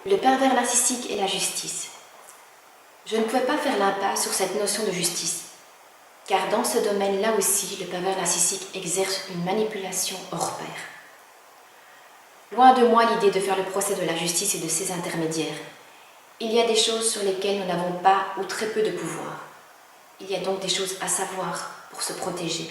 Le pervers narcissique et la justice. Je ne pouvais pas faire l'impasse sur cette notion de justice, car dans ce domaine-là aussi, le pervers narcissique exerce une manipulation hors pair. Loin de moi l'idée de faire le procès de la justice et de ses intermédiaires. Il y a des choses sur lesquelles nous n'avons pas ou très peu de pouvoir. Il y a donc des choses à savoir pour se protéger.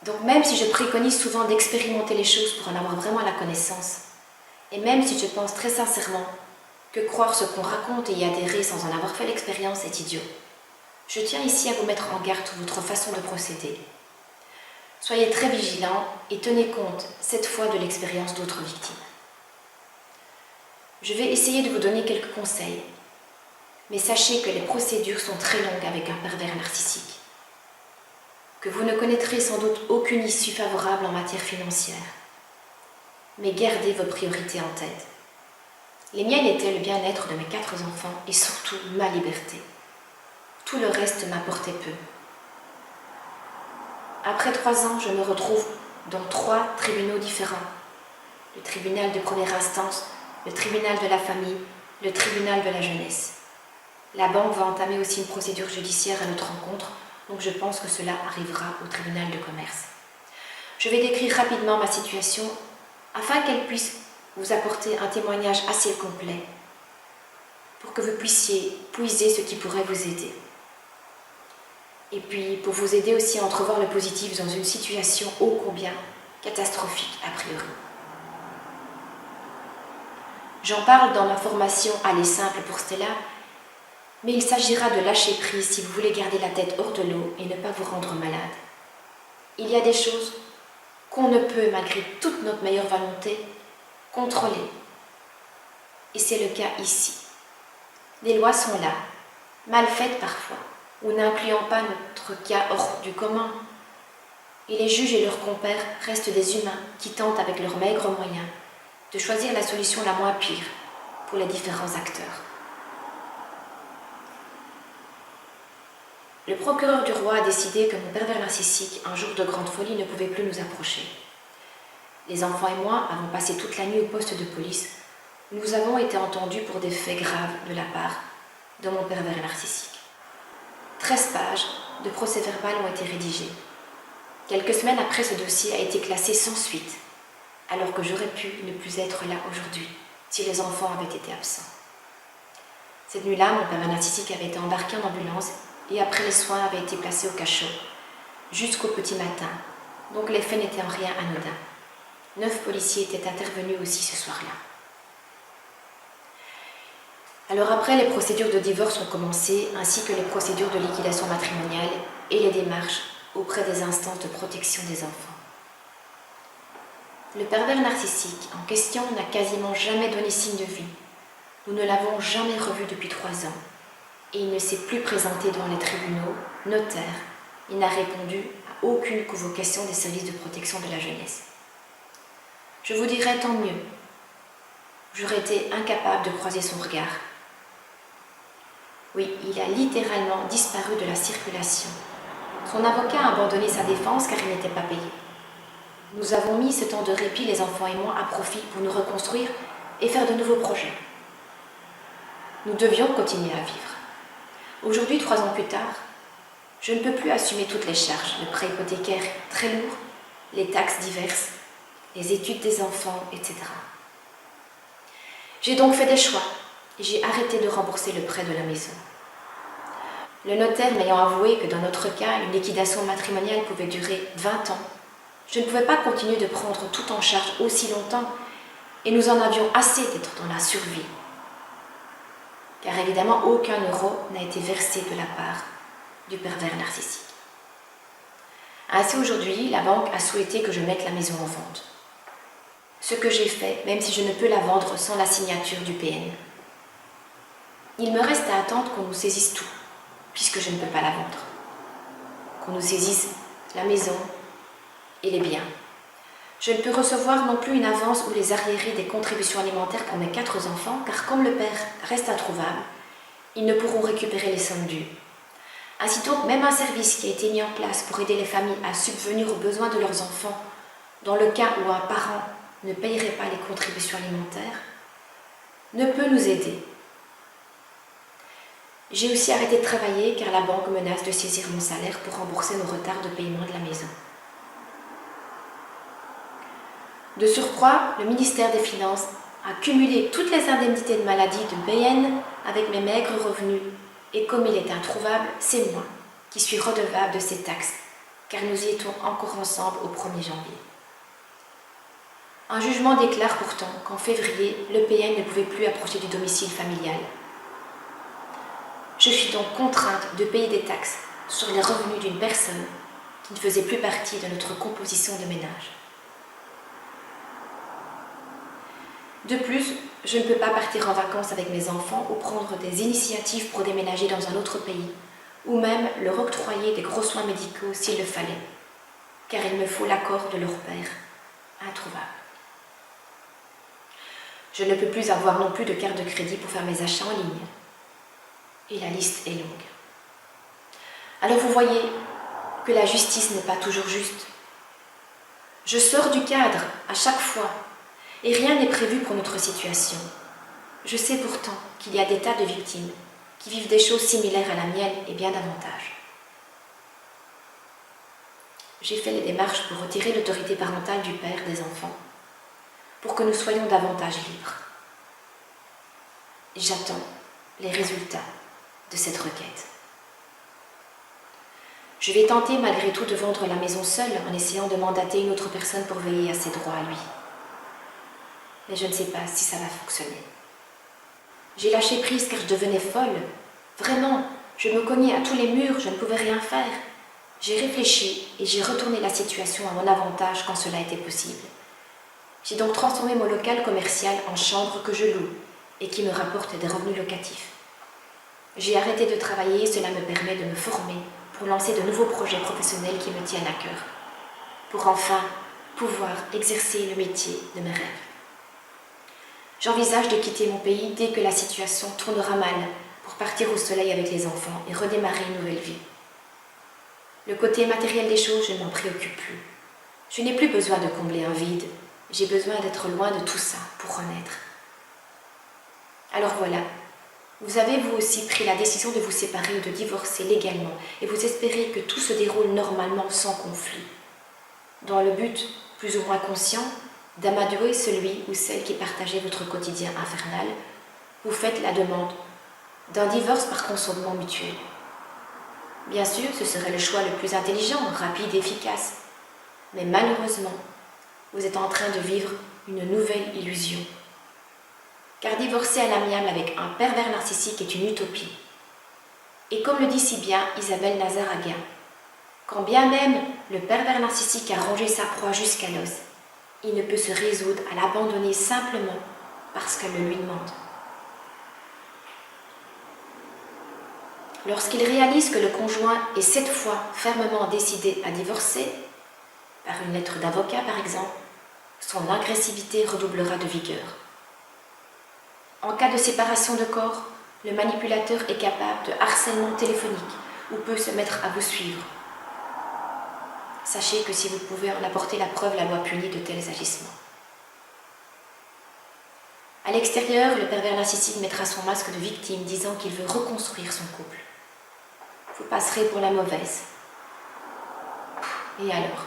Donc même si je préconise souvent d'expérimenter les choses pour en avoir vraiment la connaissance, et même si je pense très sincèrement que croire ce qu'on raconte et y adhérer sans en avoir fait l'expérience est idiot, je tiens ici à vous mettre en garde sur votre façon de procéder. Soyez très vigilants et tenez compte, cette fois, de l'expérience d'autres victimes. Je vais essayer de vous donner quelques conseils, mais sachez que les procédures sont très longues avec un pervers narcissique, que vous ne connaîtrez sans doute aucune issue favorable en matière financière. Mais gardez vos priorités en tête. Les miennes étaient le bien-être de mes 4 enfants et surtout ma liberté. Tout le reste m'importait peu. Après 3 ans, je me retrouve dans 3 tribunaux différents. Le tribunal de première instance, le tribunal de la famille, le tribunal de la jeunesse. La banque va entamer aussi une procédure judiciaire à notre rencontre, donc je pense que cela arrivera au tribunal de commerce. Je vais décrire rapidement ma situation afin qu'elle puisse vous apporter un témoignage assez complet pour que vous puissiez puiser ce qui pourrait vous aider. Et puis pour vous aider aussi à entrevoir le positif dans une situation ô combien catastrophique a priori. J'en parle dans ma formation Aller simple pour Stella, mais il s'agira de lâcher prise si vous voulez garder la tête hors de l'eau et ne pas vous rendre malade. Il y a des choses qu'on ne peut, malgré toute notre meilleure volonté, contrôler. Et c'est le cas ici. Les lois sont là, mal faites parfois, ou n'incluant pas notre cas hors du commun. Et les juges et leurs compères restent des humains qui tentent avec leurs maigres moyens de choisir la solution la moins pire pour les différents acteurs. Le procureur du roi a décidé que mon pervers narcissique, un jour de grande folie, ne pouvait plus nous approcher. Les enfants et moi avons passé toute la nuit au poste de police. Nous avons été entendus pour des faits graves de la part de mon pervers narcissique. 13 pages de procès-verbal ont été rédigés. Quelques semaines après, ce dossier a été classé sans suite, alors que j'aurais pu ne plus être là aujourd'hui si les enfants avaient été absents. Cette nuit-là, mon pervers narcissique avait été embarqué en ambulance et après les soins avait été placé au cachot, jusqu'au petit matin, donc les faits n'étaient en rien anodins. 9 policiers étaient intervenus aussi ce soir-là. Alors après, les procédures de divorce ont commencé, ainsi que les procédures de liquidation matrimoniale et les démarches auprès des instances de protection des enfants. Le pervers narcissique en question n'a quasiment jamais donné signe de vie. Nous ne l'avons jamais revu depuis 3 ans. Et il ne s'est plus présenté devant les tribunaux, notaires. Il n'a répondu à aucune convocation des services de protection de la jeunesse. Je vous dirais tant mieux. J'aurais été incapable de croiser son regard. Oui, il a littéralement disparu de la circulation. Son avocat a abandonné sa défense car il n'était pas payé. Nous avons mis ce temps de répit, les enfants et moi, à profit pour nous reconstruire et faire de nouveaux projets. Nous devions continuer à vivre. Aujourd'hui, 3 ans plus tard, je ne peux plus assumer toutes les charges, le prêt hypothécaire très lourd, les taxes diverses, les études des enfants, etc. J'ai donc fait des choix et j'ai arrêté de rembourser le prêt de la maison. Le notaire m'ayant avoué que dans notre cas, une liquidation matrimoniale pouvait durer 20 ans, je ne pouvais pas continuer de prendre tout en charge aussi longtemps et nous en avions assez d'être dans la survie. Car évidemment, aucun euro n'a été versé de la part du pervers narcissique. Ainsi aujourd'hui, la banque a souhaité que je mette la maison en vente. Ce que j'ai fait, même si je ne peux la vendre sans la signature du PN. Il me reste à attendre qu'on nous saisisse tout, puisque je ne peux pas la vendre. Qu'on nous saisisse la maison et les biens. Je ne peux recevoir non plus une avance ou les arriérés des contributions alimentaires pour mes 4 enfants, car comme le père reste introuvable, ils ne pourront récupérer les sommes dues. Ainsi donc, même un service qui a été mis en place pour aider les familles à subvenir aux besoins de leurs enfants, dans le cas où un parent ne payerait pas les contributions alimentaires, ne peut nous aider. J'ai aussi arrêté de travailler car la banque menace de saisir mon salaire pour rembourser nos retards de paiement de la maison. De surcroît, le ministère des Finances a cumulé toutes les indemnités de maladie de BN avec mes maigres revenus et comme il est introuvable, c'est moi qui suis redevable de ces taxes car nous y étions encore ensemble au 1er janvier. Un jugement déclare pourtant qu'en février, le PN ne pouvait plus approcher du domicile familial. Je suis donc contrainte de payer des taxes sur les revenus d'une personne qui ne faisait plus partie de notre composition de ménage. De plus, je ne peux pas partir en vacances avec mes enfants ou prendre des initiatives pour déménager dans un autre pays, ou même leur octroyer des gros soins médicaux s'il le fallait, car il me faut l'accord de leur père, introuvable. Je ne peux plus avoir non plus de carte de crédit pour faire mes achats en ligne. Et la liste est longue. Alors vous voyez que la justice n'est pas toujours juste. Je sors du cadre à chaque fois et rien n'est prévu pour notre situation. Je sais pourtant qu'il y a des tas de victimes qui vivent des choses similaires à la mienne et bien davantage. J'ai fait les démarches pour retirer l'autorité parentale du père des enfants, pour que nous soyons davantage libres. J'attends les résultats de cette requête. Je vais tenter malgré tout de vendre la maison seule en essayant de mandater une autre personne pour veiller à ses droits à lui. Mais je ne sais pas si ça va fonctionner. J'ai lâché prise car je devenais folle. Vraiment, je me cognais à tous les murs, je ne pouvais rien faire. J'ai réfléchi et j'ai retourné la situation à mon avantage quand cela était possible. J'ai donc transformé mon local commercial en chambre que je loue et qui me rapporte des revenus locatifs. J'ai arrêté de travailler et cela me permet de me former pour lancer de nouveaux projets professionnels qui me tiennent à cœur, pour enfin pouvoir exercer le métier de mes rêves. J'envisage de quitter mon pays dès que la situation tournera mal pour partir au soleil avec les enfants et redémarrer une nouvelle vie. Le côté matériel des choses, je ne m'en préoccupe plus. Je n'ai plus besoin de combler un vide, j'ai besoin d'être loin de tout ça pour renaître. Alors voilà, vous avez vous aussi pris la décision de vous séparer ou de divorcer légalement et vous espérez que tout se déroule normalement sans conflit, dans le but, plus ou moins conscient, d'amadouer celui ou celle qui partageait votre quotidien infernal. Vous faites la demande d'un divorce par consentement mutuel. Bien sûr, ce serait le choix le plus intelligent, rapide et efficace. Mais malheureusement, vous êtes en train de vivre une nouvelle illusion. Car divorcer à l'amiable avec un pervers narcissique est une utopie. Et comme le dit si bien Isabelle Nazaraga, quand bien même le pervers narcissique a rongé sa proie jusqu'à l'os, il ne peut se résoudre à l'abandonner simplement parce qu'elle le lui demande. Lorsqu'il réalise que le conjoint est cette fois fermement décidé à divorcer, par une lettre d'avocat par exemple, son agressivité redoublera de vigueur. En cas de séparation de corps, le manipulateur est capable de harcèlement téléphonique ou peut se mettre à vous suivre. Sachez que si vous pouvez en apporter la preuve, la loi punit de tels agissements. À l'extérieur, le pervers narcissique mettra son masque de victime disant qu'il veut reconstruire son couple. Vous passerez pour la mauvaise. Et alors ?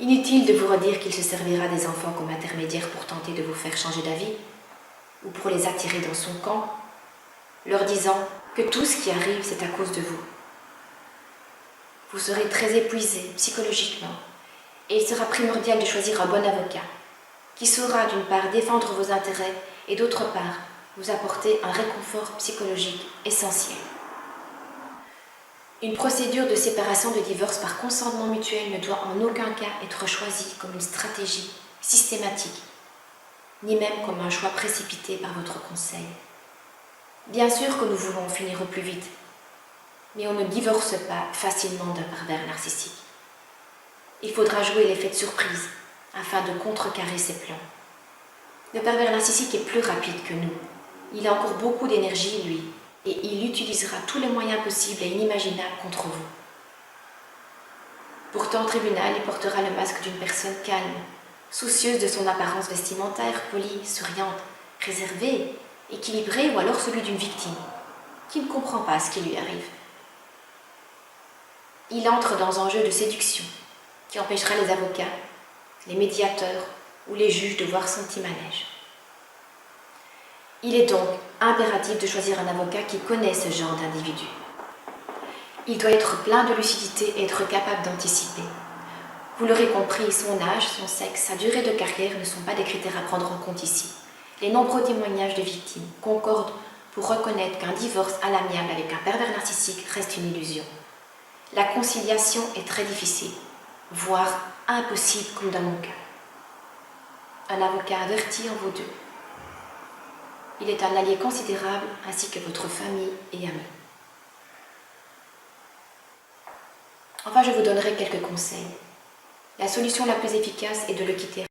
Inutile de vous redire qu'il se servira des enfants comme intermédiaire pour tenter de vous faire changer d'avis ou pour les attirer dans son camp, leur disant que tout ce qui arrive, c'est à cause de vous. Vous serez très épuisé psychologiquement et il sera primordial de choisir un bon avocat qui saura d'une part défendre vos intérêts et d'autre part vous apporter un réconfort psychologique essentiel. Une procédure de séparation de divorce par consentement mutuel ne doit en aucun cas être choisie comme une stratégie systématique, ni même comme un choix précipité par votre conseil. Bien sûr que nous voulons finir au plus vite, mais on ne divorce pas facilement d'un pervers narcissique. Il faudra jouer l'effet de surprise afin de contrecarrer ses plans. Le pervers narcissique est plus rapide que nous. Il a encore beaucoup d'énergie, lui, et il utilisera tous les moyens possibles et inimaginables contre vous. Pourtant, au tribunal, il portera le masque d'une personne calme, soucieuse de son apparence vestimentaire, polie, souriante, réservé, équilibré ou alors celui d'une victime qui ne comprend pas ce qui lui arrive. Il entre dans un jeu de séduction qui empêchera les avocats, les médiateurs ou les juges de voir son petit manège. Il est donc impératif de choisir un avocat qui connaît ce genre d'individu. Il doit être plein de lucidité et être capable d'anticiper. Vous l'aurez compris, son âge, son sexe, sa durée de carrière ne sont pas des critères à prendre en compte ici. Les nombreux témoignages de victimes concordent pour reconnaître qu'un divorce à l'amiable avec un pervers narcissique reste une illusion. La conciliation est très difficile, voire impossible comme dans mon cas. Un avocat averti en vaut deux. Il est un allié considérable ainsi que votre famille et amis. Enfin, je vous donnerai quelques conseils. La solution la plus efficace est de le quitter.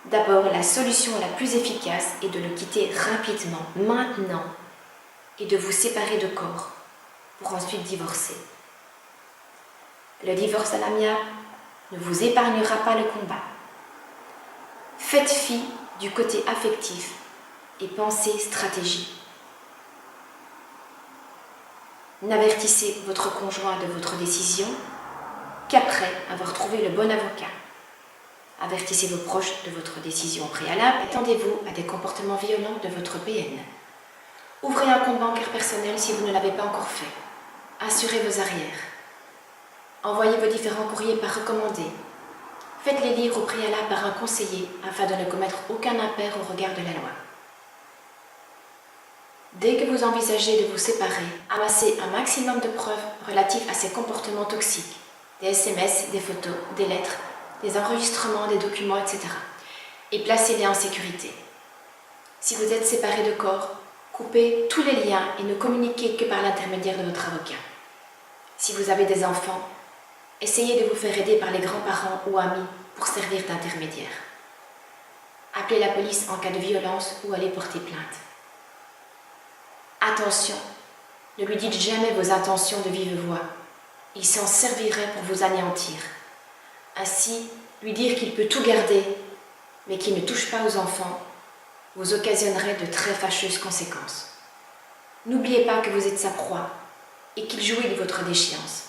D'abord, la solution la plus efficace est de le quitter rapidement, maintenant, et de vous séparer de corps, pour ensuite divorcer. Le divorce à l'amiable ne vous épargnera pas le combat. Faites fi du côté affectif et pensez stratégie. N'avertissez votre conjoint de votre décision qu'après avoir trouvé le bon avocat. Avertissez vos proches de votre décision préalable. Attendez-vous à des comportements violents de votre PN. Ouvrez un compte bancaire personnel si vous ne l'avez pas encore fait. Assurez vos arrières. Envoyez vos différents courriers par recommandé. Faites-les lire au préalable par un conseiller afin de ne commettre aucun impair au regard de la loi. Dès que vous envisagez de vous séparer, amassez un maximum de preuves relatives à ces comportements toxiques. Des SMS, des photos, des lettres, des enregistrements, des documents, etc. Et placez-les en sécurité. Si vous êtes séparés de corps, coupez tous les liens et ne communiquez que par l'intermédiaire de votre avocat. Si vous avez des enfants, essayez de vous faire aider par les grands-parents ou amis pour servir d'intermédiaire. Appelez la police en cas de violence ou allez porter plainte. Attention, ne lui dites jamais vos intentions de vive voix. Il s'en servirait pour vous anéantir. Ainsi, lui dire qu'il peut tout garder, mais qu'il ne touche pas aux enfants, vous occasionnerait de très fâcheuses conséquences. N'oubliez pas que vous êtes sa proie et qu'il jouit de votre déchéance.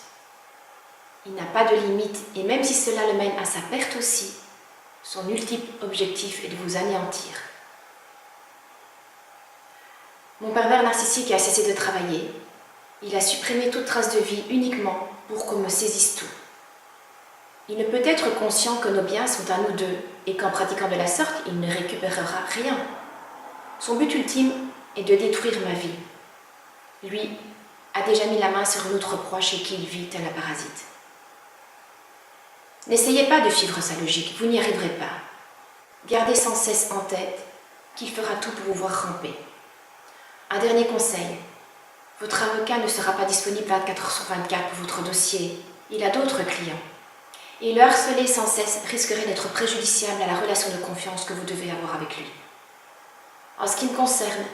Il n'a pas de limite et même si cela le mène à sa perte aussi, son ultime objectif est de vous anéantir. Mon pervers narcissique a cessé de travailler. Il a supprimé toute trace de vie uniquement pour qu'on me saisisse tout. Il ne peut être conscient que nos biens sont à nous deux et qu'en pratiquant de la sorte, il ne récupérera rien. Son but ultime est de détruire ma vie. Lui a déjà mis la main sur une autre proie chez qui il vit tel un parasite. N'essayez pas de suivre sa logique, vous n'y arriverez pas. Gardez sans cesse en tête qu'il fera tout pour vous voir ramper. Un dernier conseil, votre avocat ne sera pas disponible 24 heures sur 24 pour votre dossier, il a d'autres clients. Et le harceler sans cesse risquerait d'être préjudiciable à la relation de confiance que vous devez avoir avec lui. En ce qui me concerne,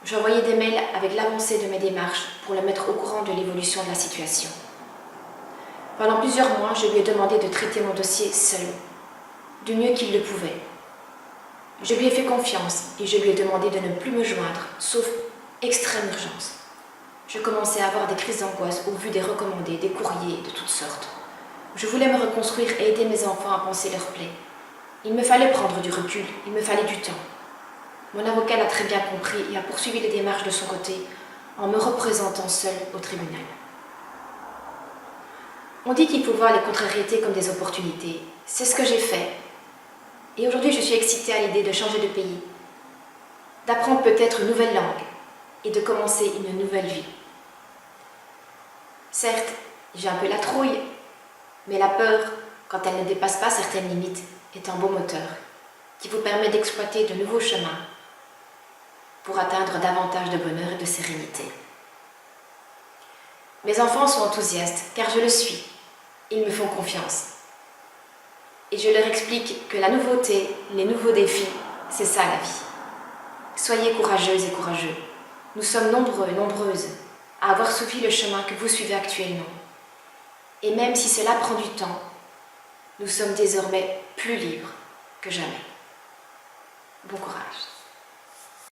j'ai envoyé des mails avec l'avancée de mes démarches pour le mettre au courant de l'évolution de la situation. Pendant plusieurs mois, je lui ai demandé de traiter mon dossier seul, du mieux qu'il le pouvait. Je lui ai fait confiance et je lui ai demandé de ne plus me joindre, sauf extrême urgence. Je commençais à avoir des crises d'angoisse au vu des recommandés, des courriers de toutes sortes. Je voulais me reconstruire et aider mes enfants à panser leurs plaies. Il me fallait prendre du recul, il me fallait du temps. Mon avocat l'a très bien compris et a poursuivi les démarches de son côté en me représentant seule au tribunal. On dit qu'il faut voir les contrariétés comme des opportunités. C'est ce que j'ai fait. Et aujourd'hui, je suis excitée à l'idée de changer de pays, d'apprendre peut-être une nouvelle langue et de commencer une nouvelle vie. Certes, j'ai un peu la trouille, mais la peur, quand elle ne dépasse pas certaines limites, est un beau moteur qui vous permet d'exploiter de nouveaux chemins pour atteindre davantage de bonheur et de sérénité. Mes enfants sont enthousiastes, car je le suis. Ils me font confiance. Et je leur explique que la nouveauté, les nouveaux défis, c'est ça la vie. Soyez courageuses et courageux. Nous sommes nombreux et nombreuses à avoir suivi le chemin que vous suivez actuellement. Et même si cela prend du temps, Nous sommes désormais plus libres que jamais. Bon courage.